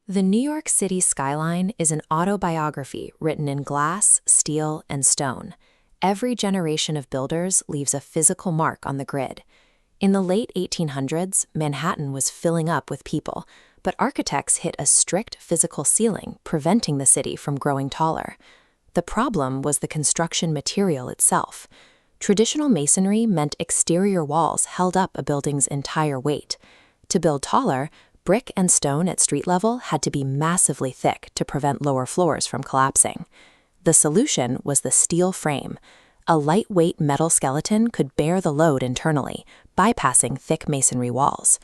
The New York City skyline is an autobiography written in glass, steel, and stone. Every generation of builders leaves a physical mark on the grid. In the late 1800s, Manhattan was filling up with people, but architects hit a strict physical ceiling, preventing the city from growing taller. The problem was the construction material itself. Traditional masonry meant exterior walls held up a building's entire weight. To build taller, brick and stone at street level had to be massively thick to prevent lower floors from collapsing. The solution was the steel frame. A lightweight metal skeleton could bear the load internally, bypassing thick masonry walls.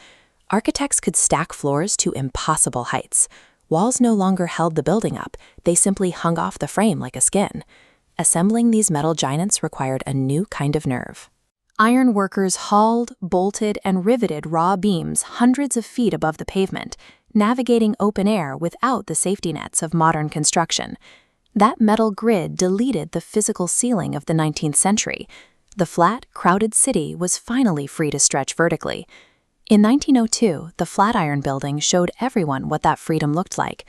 Architects could stack floors to impossible heights. Walls no longer held the building up, they simply hung off the frame like a skin. Assembling these metal giants required a new kind of nerve. Iron workers hauled, bolted, and riveted raw beams hundreds of feet above the pavement, navigating open air without the safety nets of modern construction. That metal grid deleted the physical ceiling of the 19th century. The flat, crowded city was finally free to stretch vertically. In 1902, the Flatiron Building showed everyone what that freedom looked like.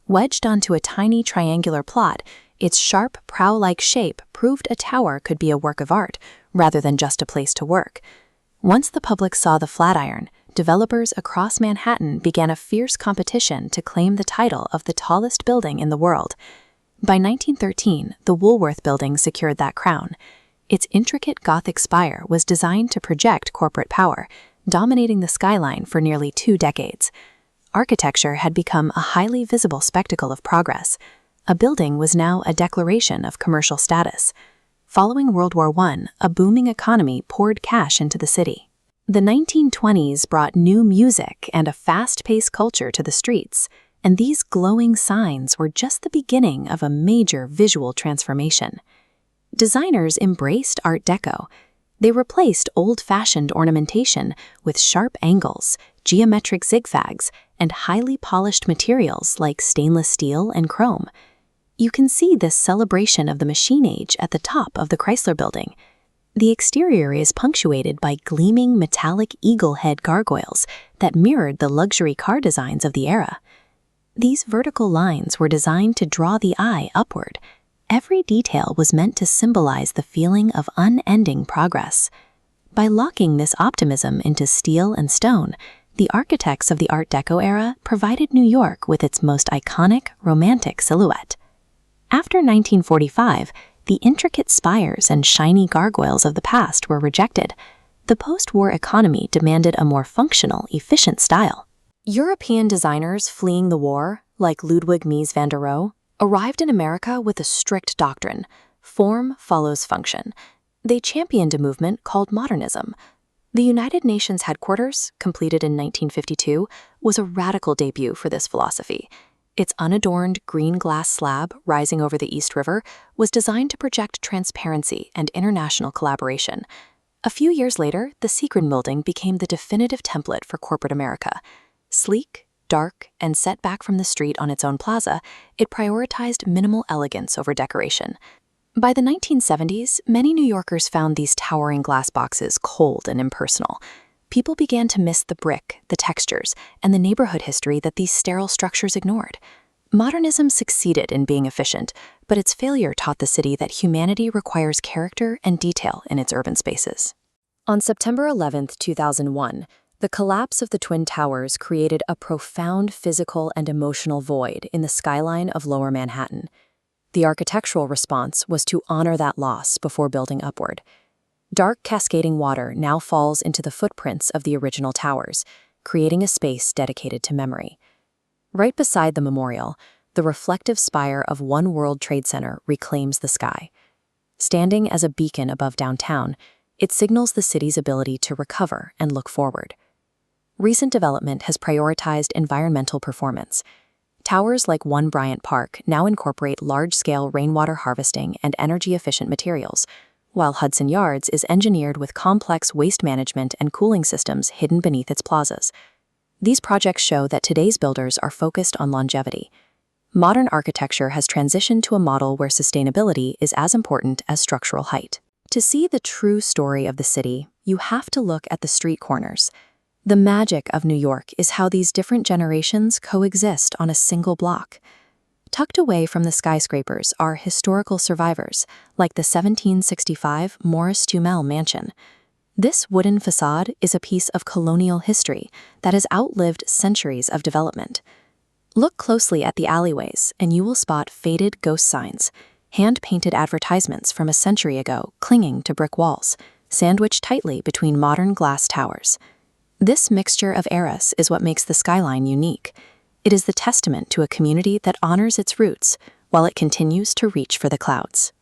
Wedged onto a tiny triangular plot, its sharp, prow-like shape proved a tower could be a work of art, rather than just a place to work. Once the public saw the Flatiron, developers across Manhattan began a fierce competition to claim the title of the tallest building in the world. By 1913, the Woolworth Building secured that crown. Its intricate Gothic spire was designed to project corporate power, dominating the skyline for nearly 2 decades. Architecture had become a highly visible spectacle of progress. A building was now a declaration of commercial status. Following World War I, a booming economy poured cash into the city. The 1920s brought new music and a fast-paced culture to the streets, and these glowing signs were just the beginning of a major visual transformation. Designers embraced Art Deco. They replaced old-fashioned ornamentation with sharp angles, geometric zigzags, and highly polished materials like stainless steel and chrome. You can see this celebration of the machine age at the top of the Chrysler Building. The exterior is punctuated by gleaming metallic eagle head gargoyles that mirrored the luxury car designs of the era. These vertical lines were designed to draw the eye upward. Every detail was meant to symbolize the feeling of unending progress. By locking this optimism into steel and stone, the architects of the Art Deco era provided New York with its most iconic, romantic silhouette. After 1945, the intricate spires and shiny gargoyles of the past were rejected. The post-war economy demanded a more functional, efficient style. European designers fleeing the war, like Ludwig Mies van der Rohe, arrived in America with a strict doctrine: form follows function. They championed a movement called modernism. The United Nations headquarters, completed in 1952, was a radical debut for this philosophy. Its unadorned green glass slab rising over the East River was designed to project transparency and international collaboration. A few years later, the Skyscraper Building became the definitive template for corporate America. Sleek, dark, and set back from the street on its own plaza, it prioritized minimal elegance over decoration. By the 1970s, many New Yorkers found these towering glass boxes cold and impersonal. People began to miss the brick, the textures, and the neighborhood history that these sterile structures ignored. Modernism succeeded in being efficient, but its failure taught the city that humanity requires character and detail in its urban spaces. On September 11, 2001, the collapse of the Twin Towers created a profound physical and emotional void in the skyline of Lower Manhattan. The architectural response was to honor that loss before building upward. Dark, cascading water now falls into the footprints of the original towers, creating a space dedicated to memory. Right beside the memorial, the reflective spire of One World Trade Center reclaims the sky. Standing as a beacon above downtown, it signals the city's ability to recover and look forward. Recent development has prioritized environmental performance. Towers like One Bryant Park now incorporate large-scale rainwater harvesting and energy-efficient materials, while Hudson Yards is engineered with complex waste management and cooling systems hidden beneath its plazas. These projects show that today's builders are focused on longevity. Modern architecture has transitioned to a model where sustainability is as important as structural height. To see the true story of the city, you have to look at the street corners. The magic of New York is how these different generations coexist on a single block. Tucked away from the skyscrapers are historical survivors, like the 1765 Morris-Jumel mansion. This wooden facade is a piece of colonial history that has outlived centuries of development. Look closely at the alleyways, and you will spot faded ghost signs, hand-painted advertisements from a century ago clinging to brick walls, sandwiched tightly between modern glass towers. This mixture of eras is what makes the Skyline unique. It is the testament to a community that honors its roots while it continues to reach for the clouds.